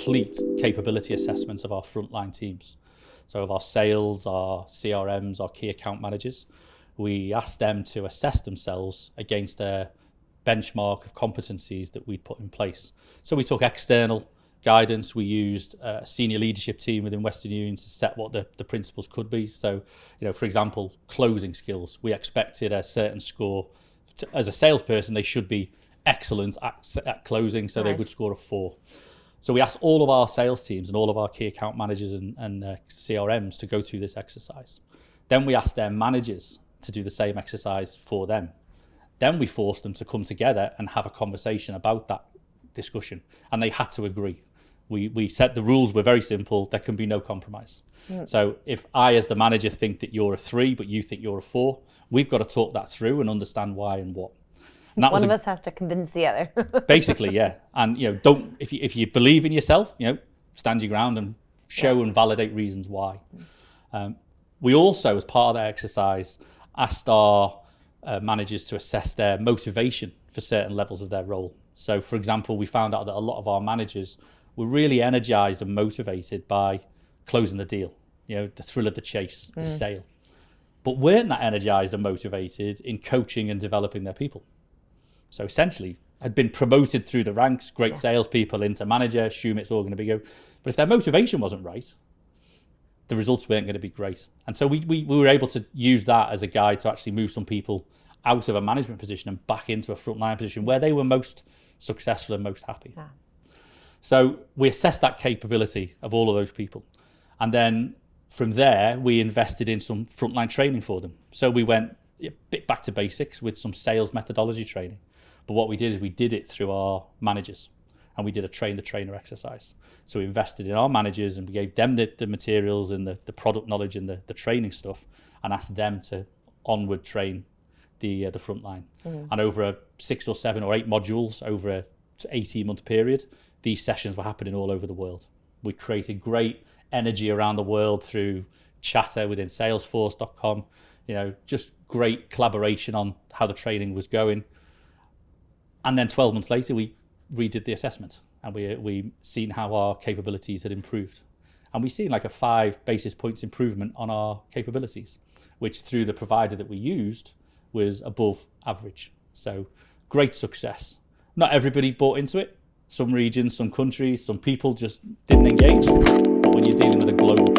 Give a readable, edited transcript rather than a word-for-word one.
complete capability assessments of our frontline teams. So of our sales, our CRMs, our key account managers. We asked them to assess themselves against a benchmark of competencies that we'd put in place. So we took external guidance. We used a senior leadership team within Western Union to set what the principles could be. So, for example, closing skills. We expected a certain score. As a salesperson, they should be excellent at closing, so they would score a 4. So we asked all of our sales teams and all of our key account managers and CRMs to go through this exercise. Then we asked their managers to do the same exercise for them. Then we forced them to come together and have a conversation about that discussion, and they had to agree. We set the rules were very simple. There can be no compromise. So if I, as the manager, think that you're a 3, but you think you're a 4, we've got to talk that through and understand why and what. And one of us has to convince the other. Basically, yeah. And don't if you believe in yourself, stand your ground and show and validate reasons why. We also, as part of that exercise, asked our managers to assess their motivation for certain levels of their role. So, for example, we found out that a lot of our managers were really energized and motivated by closing the deal, the thrill of the chase, the sale, but weren't that energized and motivated in coaching and developing their people. So essentially, had been promoted through the ranks, great salespeople into manager, assume it's all going to be good. But if their motivation wasn't right, the results weren't going to be great. And so we were able to use that as a guide to actually move some people out of a management position and back into a frontline position where they were most successful and most happy. Yeah. So we assessed that capability of all of those people. And then from there, we invested in some frontline training for them. So we went a bit back to basics with some sales methodology training. But what we did is we did it through our managers, and we did a train the trainer exercise. So we invested in our managers and we gave them the materials and the product knowledge and the training stuff, and asked them to onward train the frontline. And over 6 or 7 or 8 modules over a 18-month period, these sessions were happening all over the world. We created great energy around the world through chatter within salesforce.com, just great collaboration on how the training was going. And then 12 months later, we redid the assessment, and we seen how our capabilities had improved. And we seen like a 5 basis points improvement on our capabilities, which through the provider that we used was above average. So great success. Not everybody bought into it. Some regions, some countries, some people just didn't engage. But when you're dealing with a global